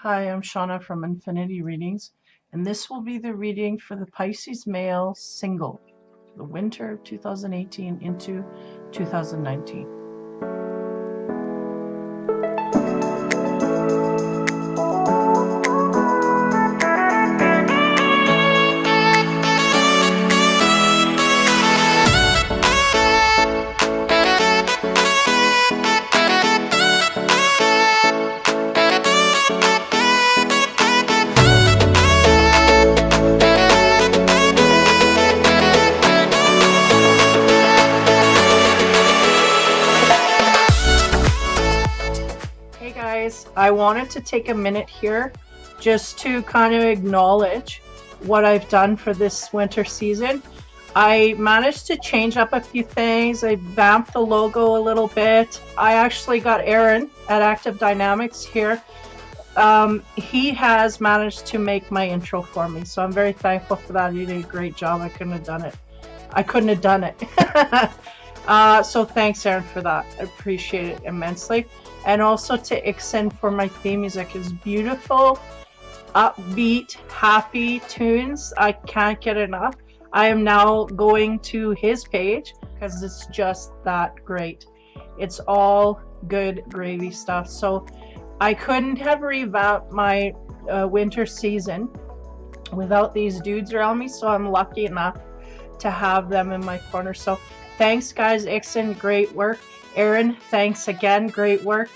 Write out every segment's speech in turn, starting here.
Hi, I'm Shauna from Infinity Readings, and this will be the reading for the Pisces male single, the winter of 2018 into 2019. Hey guys, I wanted to take a minute here just to kind of acknowledge what I've done for this winter season. I managed to change up a few things. I vamped the logo a little bit. I actually got Aaron at Active Dynamics here. He has managed to make my intro for me, so I'm very thankful for that. He did a great job. I couldn't have done it. So thanks, Aaron, for that. I appreciate it immensely. And also to Ikson for my theme music. Is beautiful, upbeat, happy tunes. I can't get enough. I am now going to his page because it's just that great. It's all good gravy stuff. So I couldn't have revamped my winter season without these dudes around me. So I'm lucky enough to have them in my corner. So thanks, guys. Ikson, great work. Aaron, thanks again. Great work.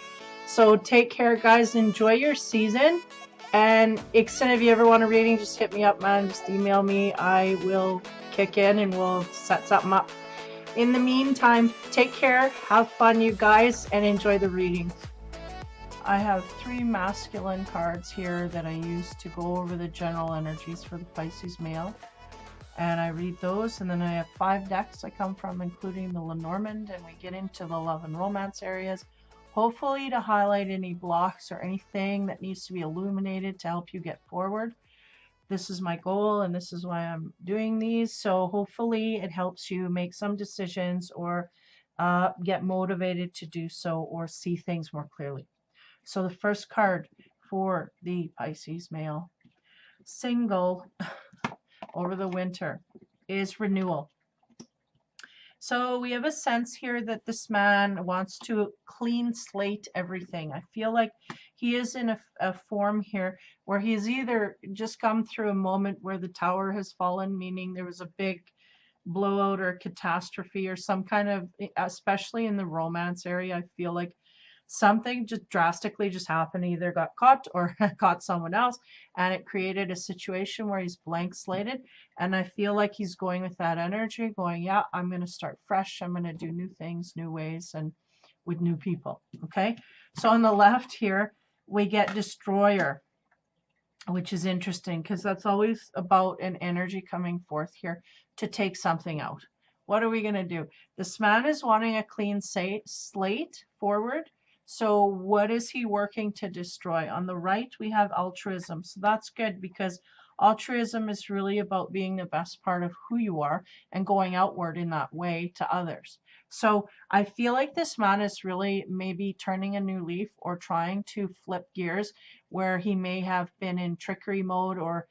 So take care, guys. Enjoy your season. And Ikson, if you ever want a reading, just hit me up, man. Just email me. I will kick in and we'll set something up. In the meantime, take care. Have fun, you guys, and enjoy the readings. I have 3 masculine cards here that I use to go over the general energies for the Pisces male. And I read those, and then I have 5 decks I come from, including the Lenormand, and we get into the love and romance areas, hopefully to highlight any blocks or anything that needs to be illuminated to help you get forward. This is my goal, and this is why I'm doing these. So hopefully it helps you make some decisions or get motivated to do so or see things more clearly. So the first card for the Pisces male single over the winter is renewal. So we have a sense here that this man wants to clean slate everything. I feel like he is in a form here where he's either just come through a moment where the tower has fallen, meaning there was a big blowout or catastrophe or some kind of, especially in the romance area, I feel like something just drastically just happened. He either got caught or caught someone else, and it created a situation where he's blank slated. And I feel like he's going with that energy, going, yeah, I'm going to start fresh. I'm going to do new things, new ways, and with new people. Okay. So on the left here, we get destroyer, which is interesting because that's always about an energy coming forth here to take something out. What are we going to do? This man is wanting a clean slate forward. So what is he working to destroy? On the right, we have altruism. So that's good because altruism is really about being the best part of who you are and going outward in that way to others. So I feel like this man is really maybe turning a new leaf or trying to flip gears where he may have been in trickery mode or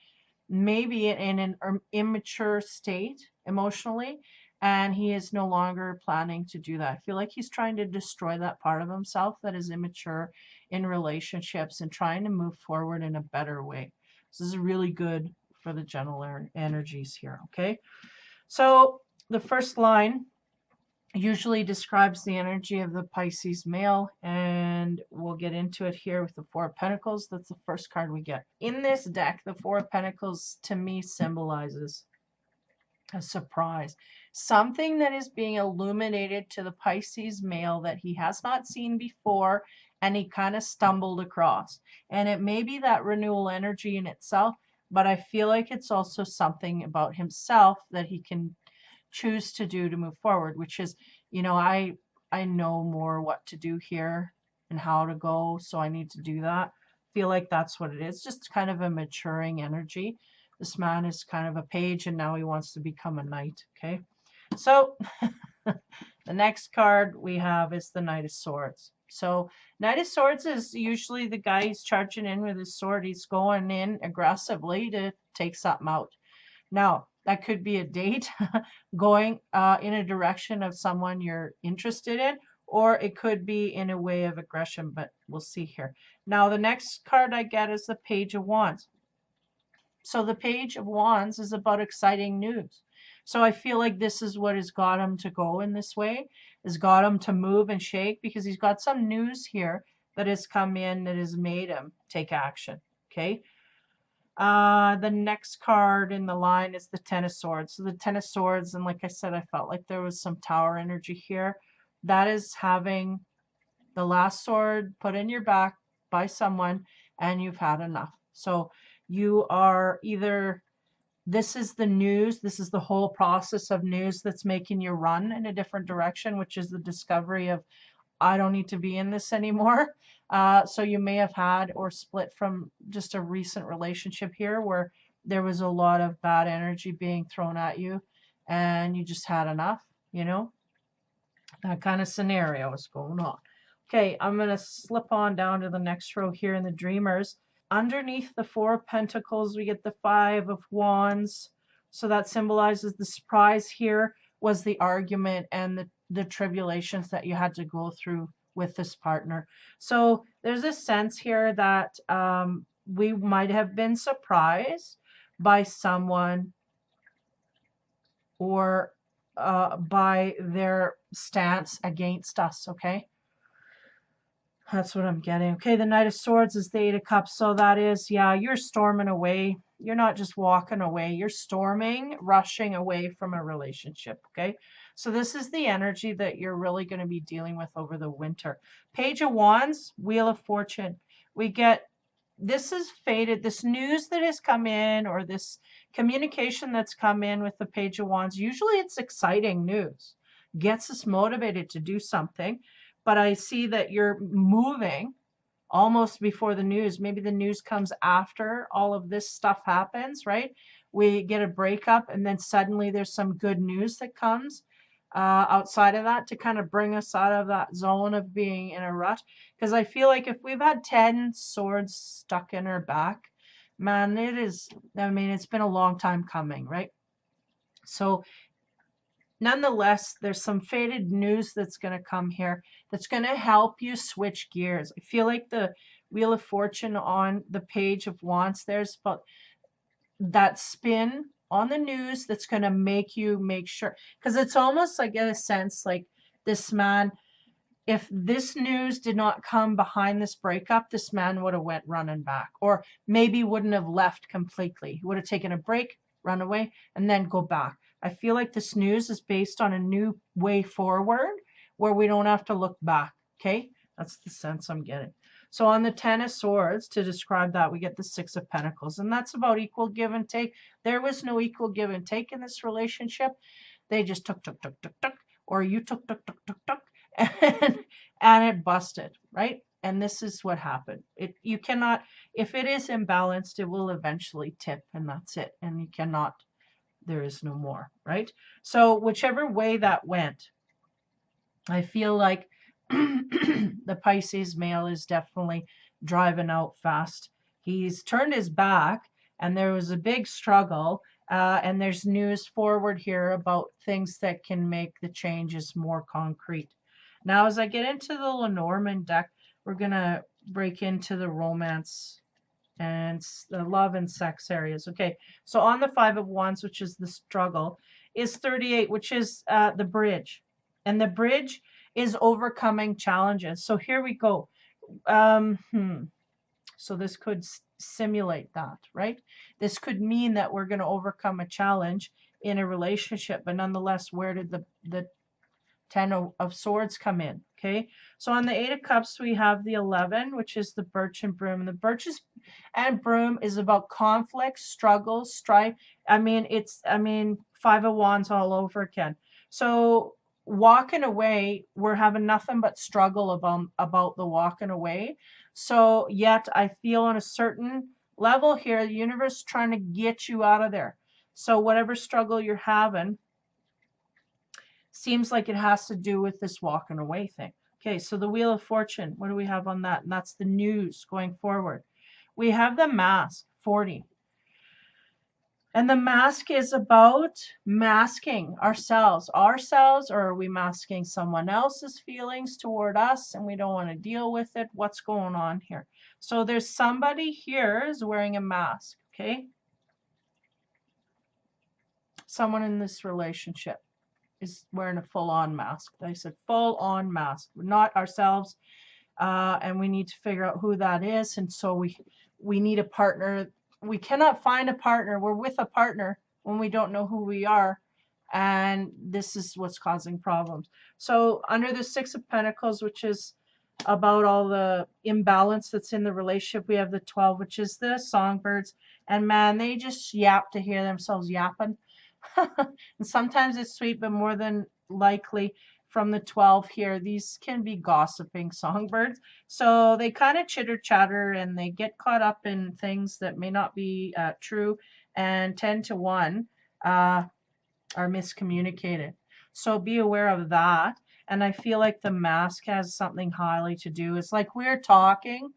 maybe in an immature state emotionally, and he is no longer planning to do that. I feel like he's trying to destroy that part of himself that is immature in relationships and trying to move forward in a better way. So this is really good for the general energies here, okay? So the first line usually describes the energy of the Pisces male, and we'll get into it here with the 4 of Pentacles. That's the first card we get. In this deck, the 4 of Pentacles to me symbolizes a surprise, something that is being illuminated to the Pisces male that he has not seen before and he kind of stumbled across. And it may be that renewal energy in itself, but I feel like it's also something about himself that he can choose to do to move forward, which is, you know, I know more what to do here and how to go, so I need to do that. Feel like that's what it is, just kind of a maturing energy. This man is kind of a page and now he wants to become a knight. Okay, so the next card we have is the Knight of Swords. So Knight of Swords is usually the guy who's charging in with his sword. He's going in aggressively to take something out. Now, that could be a date going in a direction of someone you're interested in, or it could be in a way of aggression, but we'll see here. Now, the next card I get is the Page of Wands. So the Page of Wands is about exciting news. So I feel like this is what has got him to go in this way, has got him to move and shake, because he's got some news here that has come in that has made him take action. Okay. The next card in the line is the Ten of Swords. So the Ten of Swords, and like I said, I felt like there was some Tower energy here. That is having the last sword put in your back by someone and you've had enough. So you are either, this is the news, this is the whole process of news that's making you run in a different direction, which is the discovery of, I don't need to be in this anymore. So you may have had or split from just a recent relationship here where there was a lot of bad energy being thrown at you and you just had enough, you know, that kind of scenario is going on. Okay, I'm going to slip on down to the next row here in the Dreamers. Underneath the Four of Pentacles, we get the Five of Wands. So that symbolizes the surprise here was the argument and the tribulations that you had to go through with this partner. So there's a sense here that we might have been surprised by someone or by their stance against us, okay? That's what I'm getting. Okay, the Knight of Swords is the Eight of Cups. So that is, yeah, you're storming away. You're not just walking away. You're storming, rushing away from a relationship, okay? So this is the energy that you're really going to be dealing with over the winter. Page of Wands, Wheel of Fortune. We get, this is faded. This news that has come in, or this communication that's come in with the Page of Wands, usually it's exciting news. Gets us motivated to do something. But I see that you're moving almost before the news. Maybe the news comes after all of this stuff happens, right? We get a breakup and then suddenly there's some good news that comes outside of that to kind of bring us out of that zone of being in a rut. Because I feel like if we've had 10 swords stuck in our back, man, it is, I mean, it's been a long time coming, right? So nonetheless, there's some faded news that's going to come here that's going to help you switch gears. I feel like the Wheel of Fortune on the Page of Wands, there's about that spin on the news that's going to make you make sure. Because it's almost like, in a sense, like this man, if this news did not come behind this breakup, this man would have went running back, or maybe wouldn't have left completely. He would have taken a break, run away, and then go back. I feel like this news is based on a new way forward where we don't have to look back. Okay, that's the sense I'm getting. So on the Ten of Swords, to describe that, we get the Six of Pentacles, and that's about equal give and take. There was no equal give and take in this relationship. They just took, or you took, and it busted, right? And this is what happened. You cannot, if it is imbalanced, it will eventually tip, and that's it. And you cannot, there is no more, right? So whichever way that went, I feel like the Pisces male is definitely driving out fast. He's turned his back, and there was a big struggle, and there's news forward here about things that can make the changes more concrete. Now, as I get into the Lenormand deck, we're going to break into the romance and the love and sex areas. Okay, so on the Five of Wands, which is the struggle, is 38, which is the bridge. And the bridge is overcoming challenges. So here we go. So this could simulate that, right? This could mean that we're going to overcome a challenge in a relationship, but nonetheless, where did the Ten of Swords come in? Okay, so on the Eight of Cups, we have the 11, which is the Birch and Broom. The Birch and Broom is about conflict, struggle, strife. I mean, Five of Wands all over again. So walking away, we're having nothing but struggle about the walking away. So yet I feel on a certain level here, the universe is trying to get you out of there. So whatever struggle you're having, seems like it has to do with this walking away thing. Okay, so the Wheel of Fortune, what do we have on that? And that's the news going forward. We have the Mask, 40. And the mask is about masking ourselves, or are we masking someone else's feelings toward us and we don't want to deal with it? What's going on here? So there's somebody here is wearing a mask, okay? Someone in this relationship is wearing a full-on mask. I said full-on mask, not ourselves, and we need to figure out who that is. And so we need a partner. We cannot find a partner. We're with a partner when we don't know who we are, and this is what's causing problems. So under the Six of Pentacles, which is about all the imbalance that's in the relationship, we have the 12, which is the songbirds, and man, they just yap to hear themselves yapping. And sometimes it's sweet, but more than likely from the 12 here, these can be gossiping songbirds. So they kind of chitter chatter and they get caught up in things that may not be true, and 10 to 1 are miscommunicated. So be aware of that. And I feel like the mask has something highly to do. It's like we're talking,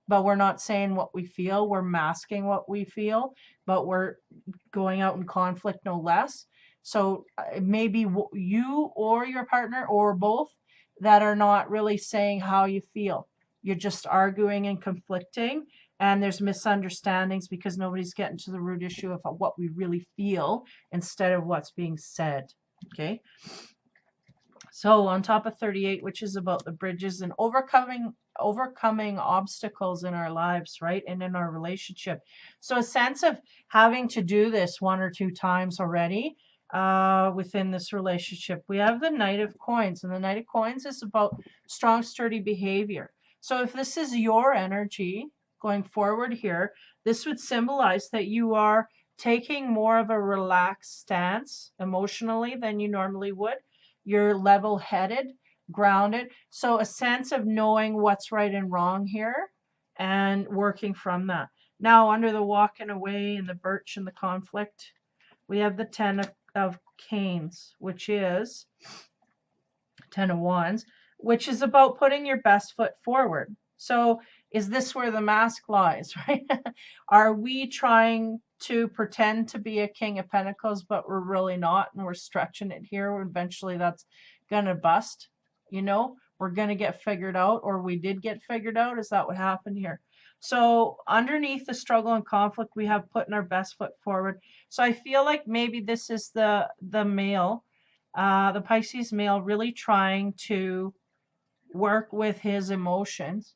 but we're not saying what we feel. We're masking what we feel, but we're going out in conflict no less. So maybe you or your partner or both that are not really saying how you feel. You're just arguing and conflicting, and there's misunderstandings because nobody's getting to the root issue of what we really feel instead of what's being said. Okay. So on top of 38, which is about the bridges and overcoming obstacles in our lives, right? And in our relationship. So a sense of having to do this 1 or 2 times already within this relationship. We have the Knight of Coins, and the Knight of Coins is about strong, sturdy behavior. So if this is your energy going forward here, this would symbolize that you are taking more of a relaxed stance emotionally than you normally would. You're level-headed, grounded. So a sense of knowing what's right and wrong here and working from that. Now, under the walking away and the birch and the conflict, we have the 10 of Canes, which is 10 of Wands, which is about putting your best foot forward. So is this where the mask lies, right? Are we trying to pretend to be a King of Pentacles, but we're really not, and we're stretching it here? Eventually that's gonna bust, you know? We're gonna get figured out, or we did get figured out. Is that what happened here? So underneath the struggle and conflict, we have putting our best foot forward. So I feel like maybe this is the male, the Pisces male, really trying to work with his emotions,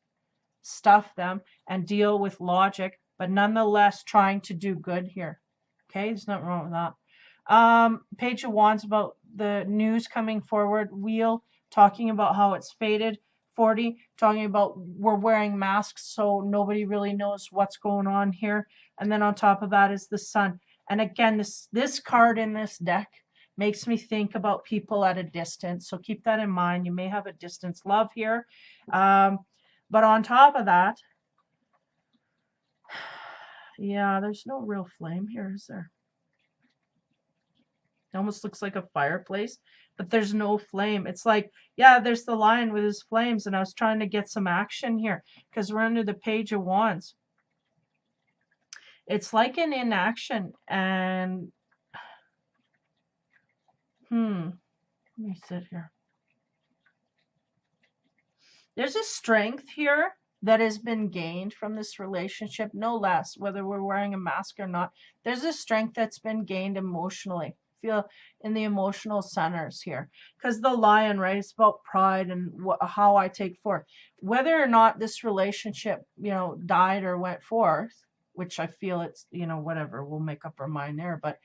stuff them, and deal with logic, but nonetheless trying to do good here. Okay, there's nothing wrong with that. Page of Wands, about the news coming forward. Wheel, talking about how it's faded. 40, talking about we're wearing masks, so nobody really knows what's going on here. And then on top of that is the Sun. And again, this card in this deck makes me think about people at a distance. So keep that in mind. You may have a distance love here. But on top of that, yeah, there's no real flame here, is there? It almost looks like a fireplace, but there's no flame. It's like, yeah, there's the lion with his flames, and I was trying to get some action here because we're under the Page of Wands. It's like an inaction, and let me sit here. There's a strength here that has been gained from this relationship, no less, whether we're wearing a mask or not. There's a strength that's been gained emotionally. Feel in the emotional centers here, because the lion, right, it's about pride and how I take forth. Whether or not this relationship, died or went forth, which I feel it's, whatever, we'll make up our mind there. But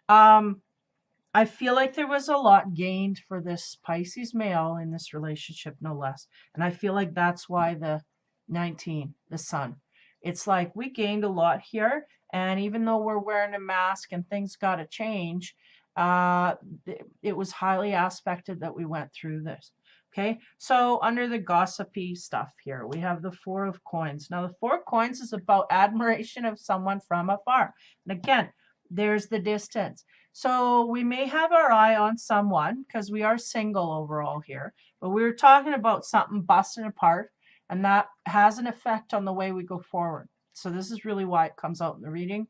I feel like there was a lot gained for this Pisces male in this relationship, no less. And I feel like that's why the 19, the Sun. It's like we gained a lot here. And even though we're wearing a mask and things got to change, it was highly aspected that we went through this. Okay, so under the gossipy stuff here, we have the 4 of Coins. Now, the 4 of Coins is about admiration of someone from afar. And again, There's the distance. So we may have our eye on someone because we are single overall here, but we were talking about something busting apart, and that has an effect on the way we go forward. So this is really why it comes out in the reading.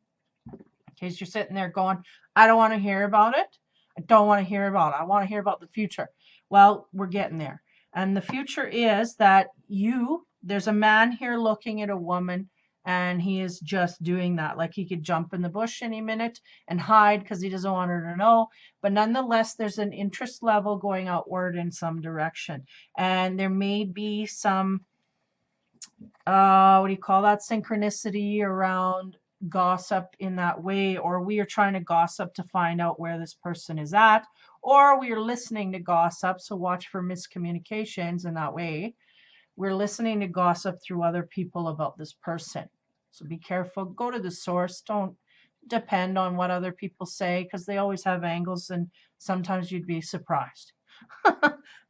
In case you're sitting there going, I don't want to hear about it. I don't want to hear about it. I want to hear about the future. Well, we're getting there. And the future is that there's a man here looking at a woman, and he is just doing that. Like he could jump in the bush any minute and hide because he doesn't want her to know. But nonetheless, there's an interest level going outward in some direction. And there may be some, what do you call that, synchronicity around gossip in that way, or we are trying to gossip to find out where this person is at, or we are listening to gossip, so watch for miscommunications in that way. We're listening to gossip through other people about this person, so be careful. Go to the source. Don't depend on what other people say, because they always have angles, and sometimes you'd be surprised.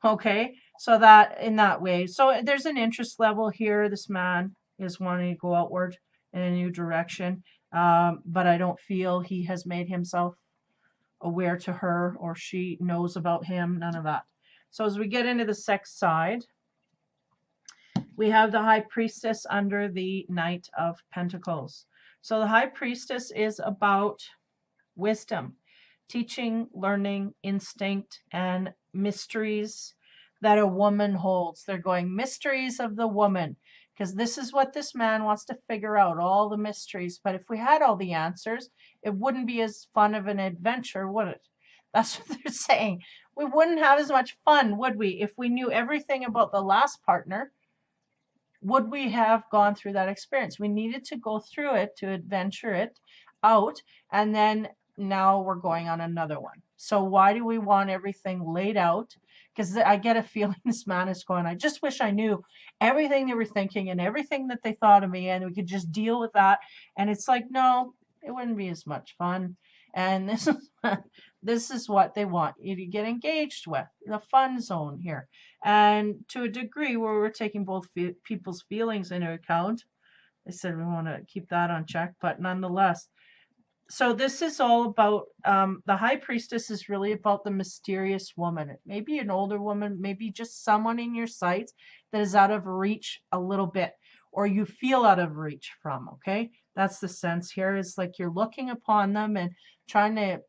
Okay, so that in that way. So there's an interest level here. This man is wanting to go outward in a new direction, but I don't feel he has made himself aware to her, or she knows about him. None of that. So as we get into the sex side, we have the High Priestess under the Knight of Pentacles. So the High Priestess is about wisdom, teaching, learning, instinct, and mysteries that a woman holds. They're going mysteries of the woman, because this is what this man wants to figure out, all the mysteries. But if we had all the answers, it wouldn't be as fun of an adventure, would it? That's what they're saying. We wouldn't have as much fun, would we? If we knew everything about the last partner, would we have gone through that experience? We needed to go through it to adventure it out, and then now we're going on another one. So why do we want everything laid out? Because I get a feeling this man is going, I just wish I knew everything they were thinking and everything that they thought of me, and we could just deal with that. And it's like, no, it wouldn't be as much fun. And this is what they want you to get engaged with, the fun zone here. And to a degree where we're taking both people's feelings into account. They said we want to keep that on check, but nonetheless. So this is all about, the High Priestess is really about the mysterious woman. It may be an older woman, maybe just someone in your sights that is out of reach a little bit, or you feel out of reach from, okay? That's the sense here. It's like you're looking upon them and trying to,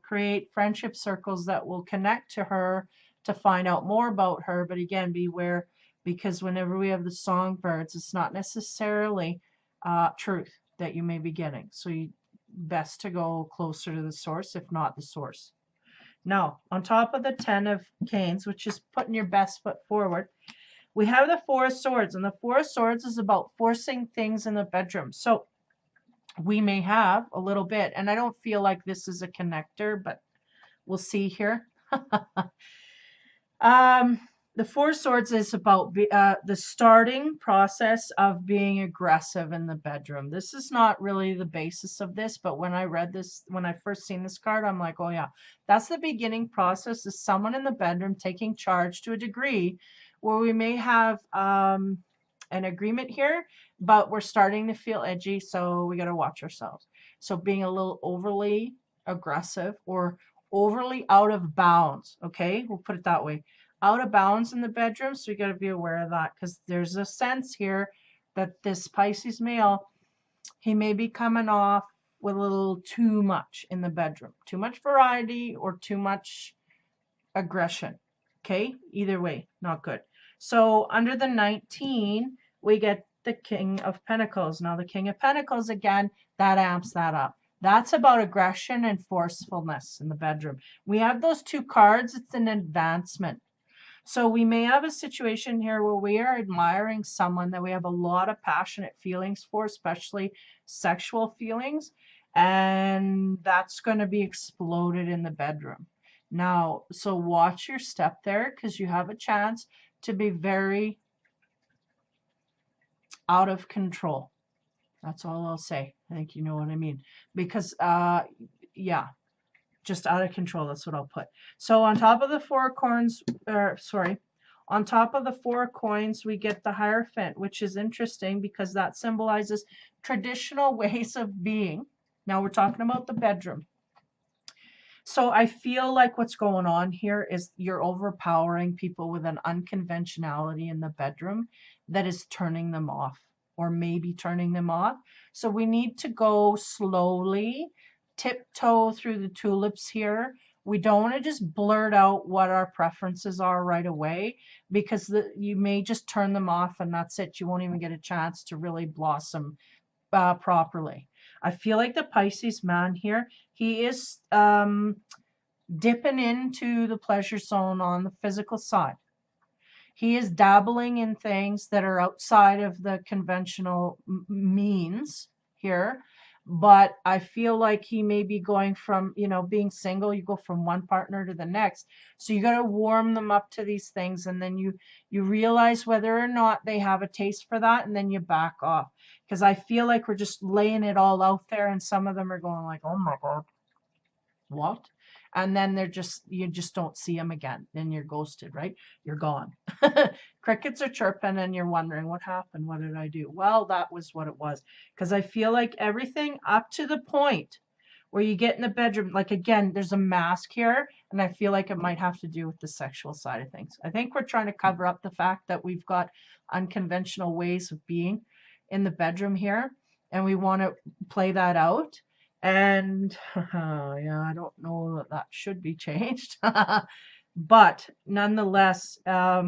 create friendship circles that will connect to her to find out more about her. But again, beware, because whenever we have the songbirds, it's not necessarily truth that you may be getting. So you best to go closer to the source, if not the source. Now, on top of the 10 of Canes, which is putting your best foot forward, we have the Four of Swords, and the Four of Swords is about forcing things in the bedroom. So we may have a little bit, and I don't feel like this is a connector, but we'll see here. The Four of Swords is about the starting process of being aggressive in the bedroom. This is not really the basis of this, but when I read this, when I first seen this card, I'm like, oh yeah, that's the beginning process, is someone in the bedroom taking charge to a degree where we may have an agreement here, but we're starting to feel edgy, so we got to watch ourselves. So being a little overly aggressive or overly out of bounds, okay? We'll put it that way. Out of bounds in the bedroom, so you got to be aware of that, because there's a sense here that this Pisces male, he may be coming off with a little too much in the bedroom. Too much variety or too much aggression, okay? Either way, not good. So under the 19, we get the King of Pentacles. Now the King of Pentacles, again, that amps that up. That's about aggression and forcefulness in the bedroom. We have those two cards. It's an advancement. So we may have a situation here where we are admiring someone that we have a lot of passionate feelings for, especially sexual feelings, and that's going to be exploded in the bedroom. Now, so watch your step there, because you have a chance to be very out of control. That's all I'll say. I think you know what I mean. Because, yeah, just out of control. That's what I'll put. So on top of the on top of the 4 coins, we get the Hierophant, which is interesting because that symbolizes traditional ways of being. Now we're talking about the bedroom. So I feel like what's going on here is you're overpowering people with an unconventionality in the bedroom that is turning them off, or maybe turning them off. So we need to go slowly, tiptoe through the tulips here. We don't want to just blurt out what our preferences are right away, because you may just turn them off and that's it. You won't even get a chance to really blossom properly. I feel like the Pisces man here, he is dipping into the pleasure zone on the physical side. He is dabbling in things that are outside of the conventional means here. But I feel like he may be going from, being single, you go from one partner to the next. So you got to warm them up to these things, and then you realize whether or not they have a taste for that, and then you back off. Because I feel like we're just laying it all out there, and some of them are going like, oh my God, what? And then you just don't see them again. Then you're ghosted, right? You're gone. Crickets are chirping and you're wondering what happened. What did I do? Well, that was what it was. Because I feel like everything up to the point where you get in the bedroom, like again, there's a mask here, and I feel like it might have to do with the sexual side of things. I think we're trying to cover up the fact that we've got unconventional ways of being in the bedroom here, and we want to play that out. And yeah, I don't know that should be changed. But nonetheless, I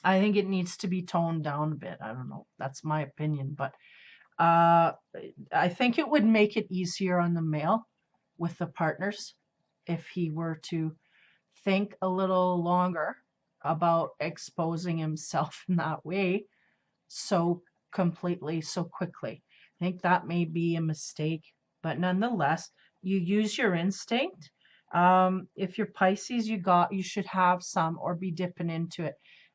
think it needs to be toned down a bit. I don't know. That's my opinion. But I think it would make it easier on the male with the partners if he were to think a little longer about exposing himself in that way so completely, so quickly. I think that may be a mistake, but nonetheless, you use your instinct. If you're Pisces, you should have some or be dipping into it.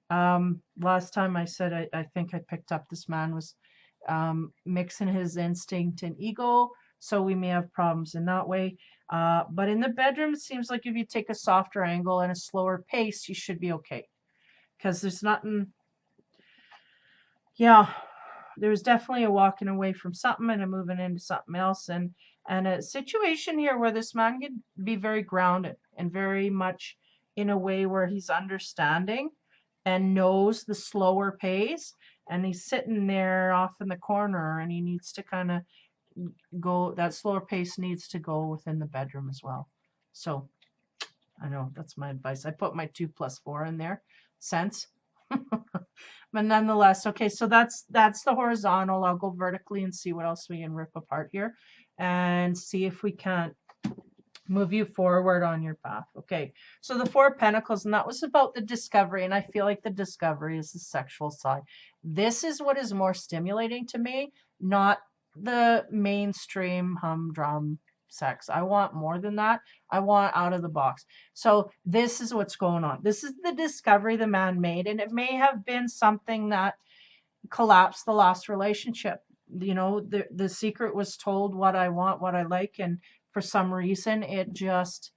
Last time I said I think I picked up this man was mixing his instinct and ego, so we may have problems in that way. But in the bedroom, it seems like if you take a softer angle and a slower pace, you should be okay. Because there's nothing, yeah, there's definitely a walking away from something and a moving into something else, and a situation here where this man could be very grounded and very much in a way where he's understanding and knows the slower pace, and he's sitting there off in the corner and he needs to kind of go, that slower pace needs to go within the bedroom as well. So I know that's my advice. I put my 2+4 in there, cents. But nonetheless, okay, so that's the horizontal. I'll go vertically and see what else we can rip apart here and see if we can't move you forward on your path. Okay, so the Four of Pentacles, and that was about the discovery, and I feel like the discovery is the sexual side. This is what is more stimulating to me, not the mainstream humdrum sex. I want more than that. I want out of the box. So this is what's going on. This is the discovery the man made, and it may have been something that collapsed the last relationship. The secret was told, what I want, what I like, and for some reason it just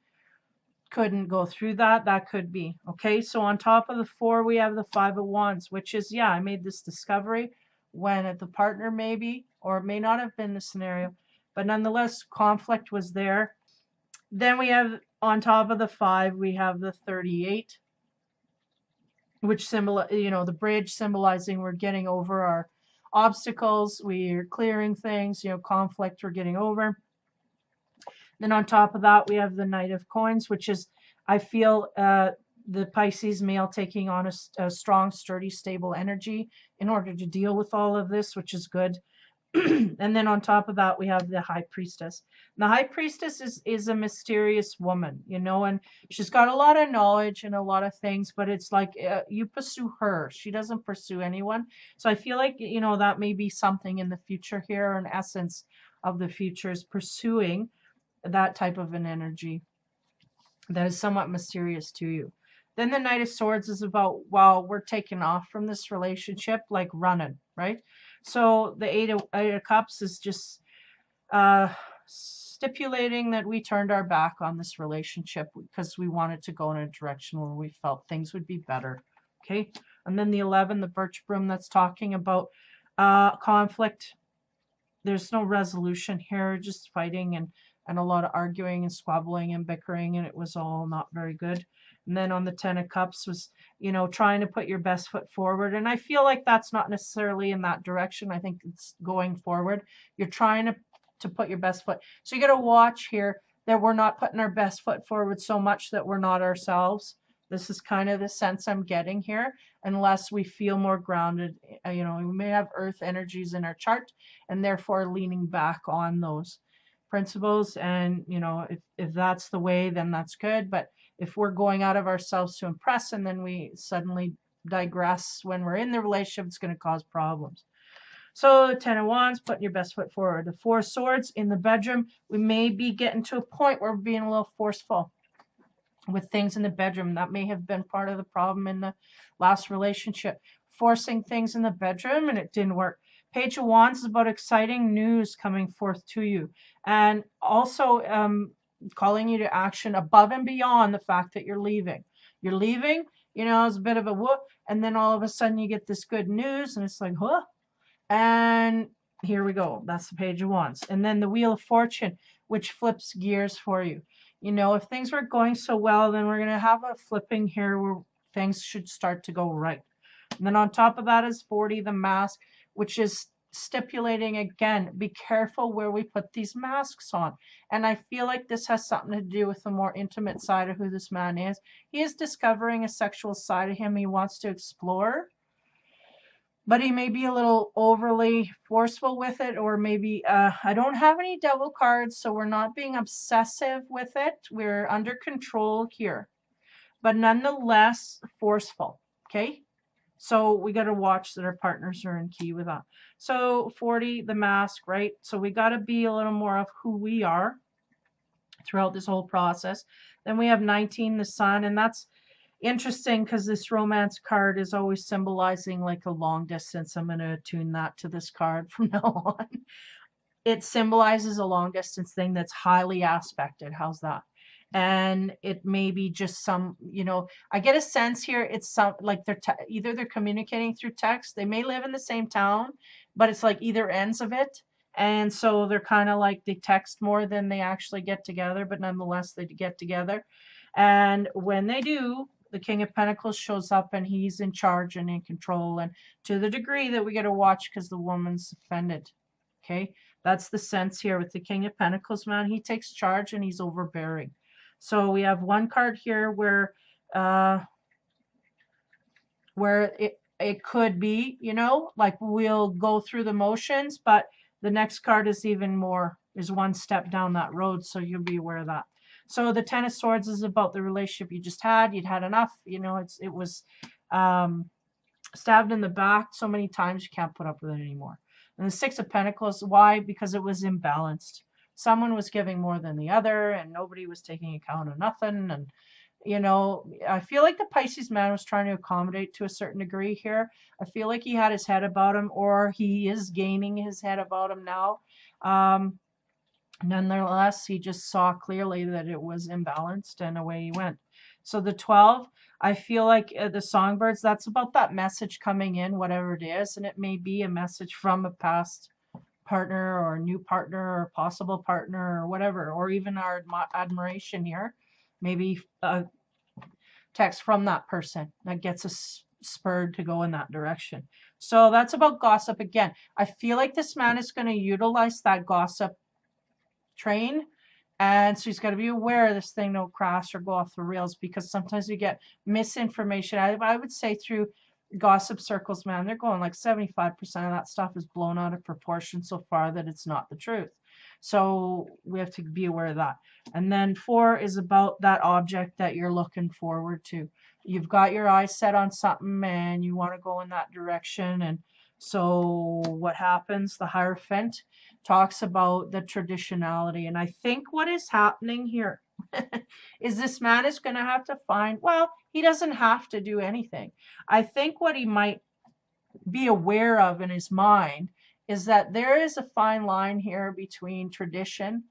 couldn't go through that. That could be. Okay, so on top of the 4, we have the 5 of Wands, which is, yeah, I made this discovery when at the partner maybe, or it may not have been the scenario, but nonetheless, conflict was there. Then we have, on top of the 5, we have the 38, which the bridge, symbolizing we're getting over our obstacles, we're clearing things, conflict we're getting over. Then on top of that, we have the Knight of Coins, which is, I feel, the Pisces male taking on a strong, sturdy, stable energy in order to deal with all of this, which is good. And then on top of that, we have the High Priestess. And the High Priestess is a mysterious woman, and she's got a lot of knowledge and a lot of things, but it's like you pursue her. She doesn't pursue anyone. So I feel like, that may be something in the future here, an essence of the future is pursuing that type of an energy that is somewhat mysterious to you. Then the Knight of Swords is about, well, we're taking off from this relationship, like running, right? So the Eight of Cups is just stipulating that we turned our back on this relationship because we wanted to go in a direction where we felt things would be better. Okay. And then the 11, the Birch Broom, that's talking about conflict there's no resolution here, just fighting and a lot of arguing and squabbling and bickering, and it was all not very good. And then on the 10 of Cups was, you know, trying to put your best foot forward. And I feel like that's not necessarily in that direction. I think it's going forward. You're trying to put your best foot. So you got to watch here that we're not putting our best foot forward so much that we're not ourselves. This is kind of the sense I'm getting here, unless we feel more grounded. You know, we may have earth energies in our chart and therefore leaning back on those principles. And, you know, if that's the way, then that's good. But if we're going out of ourselves to impress and then we suddenly digress when we're in the relationship, it's going to cause problems. So the 10 of Wands, putting your best foot forward. The 4 of Swords in the bedroom, we may be getting to a point where we're being a little forceful with things in the bedroom. That may have been part of the problem in the last relationship. Forcing things in the bedroom and it didn't work. Page of Wands is about exciting news coming forth to you. And also calling you to action above and beyond the fact that you're leaving. You're leaving, you know, it's a bit of a whoop. And then all of a sudden you get this good news and it's like, huh? And here we go. That's the Page of Wands. And then the Wheel of Fortune, which flips gears for you. You know, if things were going so well, then we're going to have a flipping here where things should start to go right. And then on top of that is 40, the Mask, which is stipulating again, be careful where we put these masks on. And I feel like this has something to do with the more intimate side of who this man is. He is discovering a sexual side of him he wants to explore. But he may be a little overly forceful with it, or maybe I don't have any devil cards, so we're not being obsessive with it. We're under control here, but nonetheless forceful. Okay, so we got to watch that our partners are in key with that. So 40, the Mask, right? So we got to be a little more of who we are throughout this whole process. Then we have 19, the Sun, and that's interesting because this romance card is always symbolizing like a long distance. I'm going to attune that to this card from now on. It symbolizes a long distance thing that's highly aspected. How's that? And it may be just some, you know, I get a sense here it's some like either they're communicating through text. They may live in the same town, but it's like either ends of it. And so they're kind of like they text more than they actually get together, but nonetheless they get together. And when they do, the King of Pentacles shows up and he's in charge and in control, and to the degree that we got to watch because the woman's offended. Okay, that's the sense here with the King of Pentacles, man. He takes charge and he's overbearing. So we have one card here where it could be, you know, like we'll go through the motions, but the next card is even more, is one step down that road, so you'll be aware of that. So the 10 of Swords is about the relationship you just had. You'd had enough. You know, it was stabbed in the back so many times you can't put up with it anymore. And the 6 of Pentacles, why? Because it was imbalanced. Someone was giving more than the other, and nobody was taking account of nothing. And, you know, I feel like the Pisces man was trying to accommodate to a certain degree here. I feel like he had his head about him, or he is gaining his head about him now. Nonetheless, he just saw clearly that it was imbalanced and away he went. So the 12, I feel like the songbirds, that's about that message coming in, whatever it is. And it may be a message from a past partner or a new partner or possible partner or whatever, or even our admiration here. Maybe a text from that person that gets us spurred to go in that direction. So that's about gossip again. I feel like this man is going to utilize that gossip train, and so he's got to be aware this thing don't crash or go off the rails, because sometimes you get misinformation. I would say through gossip circles, man, they're going like 75% of that stuff is blown out of proportion so far that it's not the truth. So we have to be aware of that. And then 4 is about that object that you're looking forward to. You've got your eyes set on something and you want to go in that direction. And so what happens? The Hierophant talks about the traditionality. And I think what is happening here is this man is going to have to find, well, he doesn't have to do anything. I think what he might be aware of in his mind is that there is a fine line here between tradition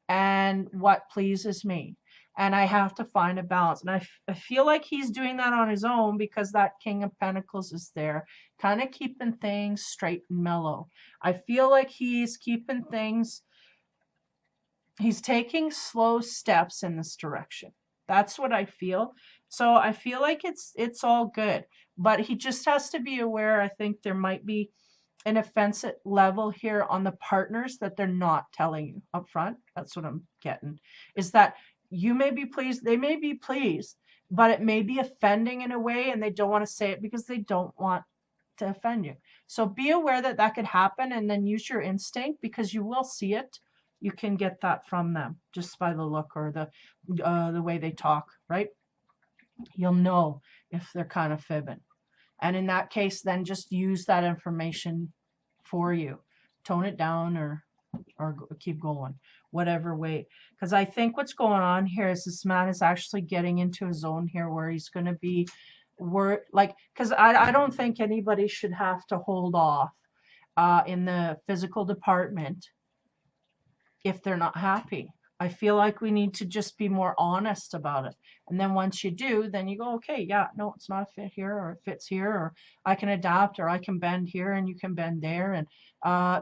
and what pleases me. and I have to find a balance. And I feel like he's doing that on his own because that King of Pentacles is there, kind of keeping things straight and mellow. I feel like he's keeping things, he's taking slow steps in this direction. That's what I feel. So I feel like it's all good, but he just has to be aware. I think there might be an offensive level here on the partners that they're not telling you up front. That's what I'm getting, is that you may be pleased, they may be pleased, but it may be offending in a way, and they don't want to say it because they don't want to offend you. So be aware that that could happen, and then use your instinct, because you will see it. You can get that from them just by the look or the way they talk, right? You'll know if they're kind of fibbing. And in that case, then just use that information for you. Tone it down or keep going, whatever way. Because I think what's going on here is this man is actually getting into a zone here where he's going to be because I don't think anybody should have to hold off in the physical department if they're not happy. I feel like we need to just be more honest about it. And then once you do, then you go, okay, yeah, no, it's not a fit here, or it fits here, or I can adapt, or I can bend here and you can bend there. And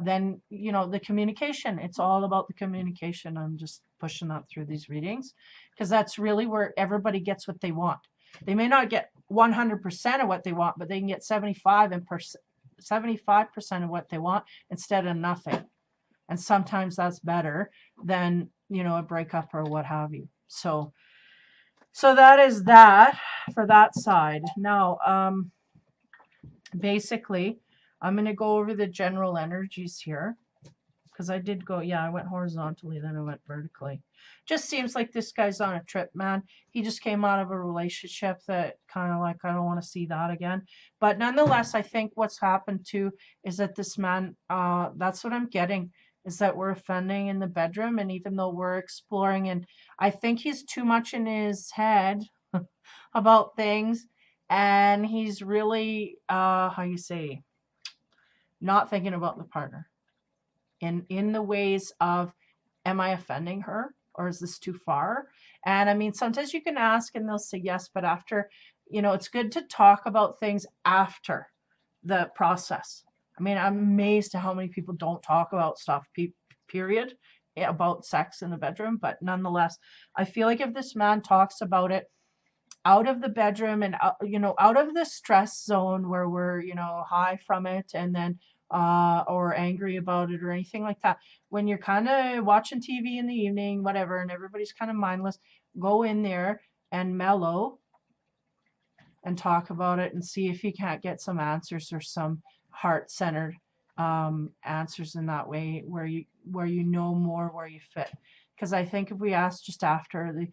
then, you know, the communication, it's all about the communication. I'm just pushing that through these readings because that's really where everybody gets what they want. They may not get 100% of what they want, but they can get 75% of what they want instead of nothing. And sometimes that's better than, you know, a breakup or what have you. So that is that for that side. Now, basically, I'm going to go over the general energies here. Because I did go, yeah, I went horizontally, then I went vertically. Just seems like this guy's on a trip, man. He just came out of a relationship that kind of like, I don't want to see that again. But nonetheless, I think what's happened too is that this man, that's what I'm getting, is that we're offending in the bedroom. And even though we're exploring, and I think he's too much in his head about things. And he's really, how you say, not thinking about the partner. In the ways of, am I offending her, or is this too far? And I mean, sometimes you can ask and they'll say yes, but after, you know, it's good to talk about things after the process. I mean, I'm amazed at how many people don't talk about stuff, period, about sex in the bedroom. But nonetheless, I feel like if this man talks about it out of the bedroom and, you know, out of the stress zone where we're, you know, high from it, and then or angry about it or anything like that. When you're kind of watching TV in the evening, whatever, and everybody's kind of mindless, go in there and mellow and talk about it and see if you can't get some answers or some heart-centered answers in that way where you know more where you fit. Because I think if we ask just after,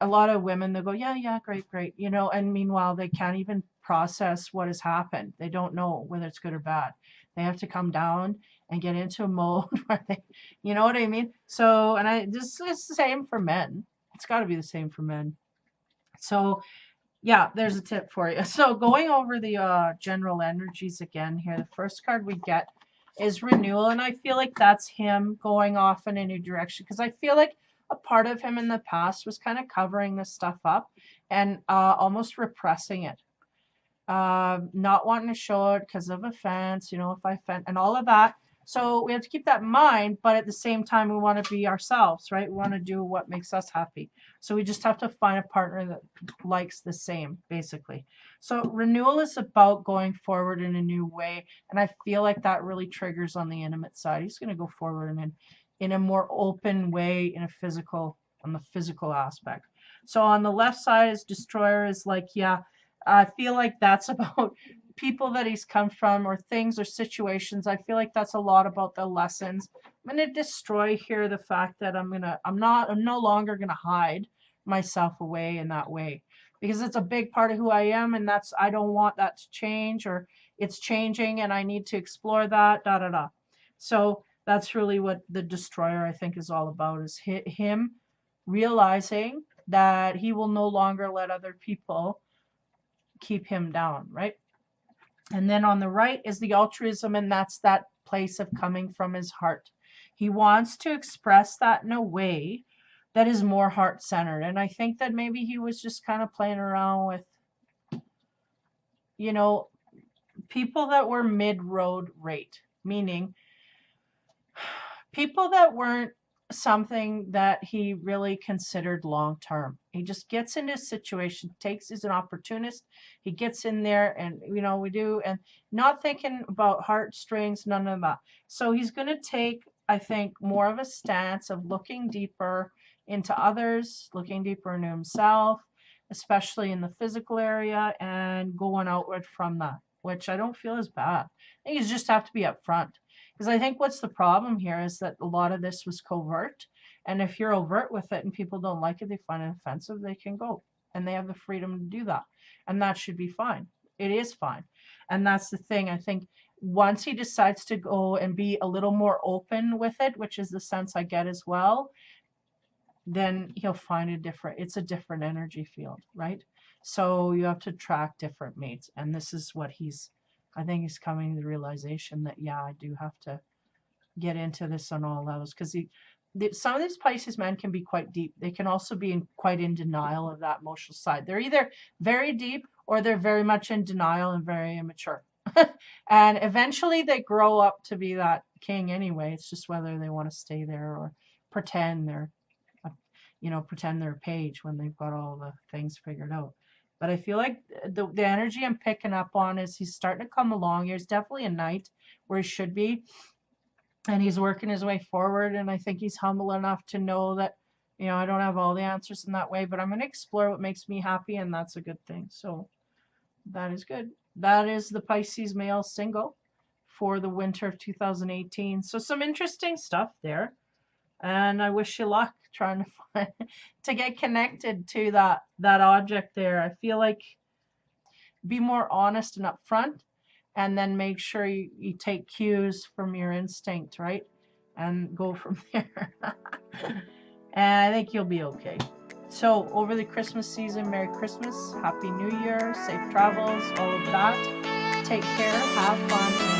a lot of women, they'll go, yeah, great, you know, and meanwhile they can't even process what has happened. They don't know whether it's good or bad. They have to come down and get into a mode where they, you know what I mean? So, and this is the same for men. It's got to be the same for men. So, yeah, there's a tip for you. So, going over the general energies again here, the first card we get is renewal. And I feel like that's him going off in a new direction, because I feel like a part of him in the past was kind of covering this stuff up and almost repressing it. Not wanting to show it because of offense, you know, if I offend and all of that. So we have to keep that in mind, but at the same time, we want to be ourselves, right? We want to do what makes us happy. So we just have to find a partner that likes the same, basically. So renewal is about going forward in a new way. And I feel like that really triggers on the intimate side. He's going to go forward in a more open way, on the physical aspect. So on the left side is destroyer, is like, yeah, I feel like that's about people that he's come from, or things or situations. I feel like that's a lot about the lessons. I'm going to destroy here the fact that I'm no longer going to hide myself away in that way, because it's a big part of who I am, and I don't want that to change, or it's changing and I need to explore that, So that's really what the destroyer, I think, is all about, is him realizing that he will no longer let other people keep him down, right? And then on the right is the altruism, and that's that place of coming from his heart. He wants to express that in a way that is more heart-centered. And I think that maybe he was just kind of playing around with, you know, people that were mid-road rate, meaning people that weren't something that he really considered long term. He just gets into a situation, he's an opportunist. He gets in there and, you know, and not thinking about heartstrings, none of that. So he's going to take, I think, more of a stance of looking deeper into others, looking deeper into himself, especially in the physical area, and going outward from that, which I don't feel is bad. I think you just have to be upfront. Because I think what's the problem here is that a lot of this was covert. And if you're overt with it and people don't like it, they find it offensive, they can go. And they have the freedom to do that. And that should be fine. It is fine. And that's the thing. I think once he decides to go and be a little more open with it, which is the sense I get as well, then he'll find it's a different energy field, right? So you have to track different mates. And this is what I think he's coming to the realization that, yeah, I do have to get into this on all levels, because some of these Pisces men can be quite deep. They can also be quite in denial of that emotional side. They're either very deep or they're very much in denial and very immature. And eventually they grow up to be that king anyway. It's just whether they want to stay there or pretend they're a page when they've got all the things figured out. But I feel like the energy I'm picking up on is he's starting to come along. There's definitely a night where he should be. And he's working his way forward. And I think he's humble enough to know that, I don't have all the answers in that way. But I'm going to explore what makes me happy. And that's a good thing. So that is good. That is the Pisces male single for the winter of 2018. So some interesting stuff there. And I wish you luck trying to get connected to that object there. I feel like be more honest and upfront, and then make sure you take cues from your instinct, right? And go from there. And I think you'll be okay. So over the Christmas season, Merry Christmas, Happy New Year, safe travels, all of that. Take care, have fun.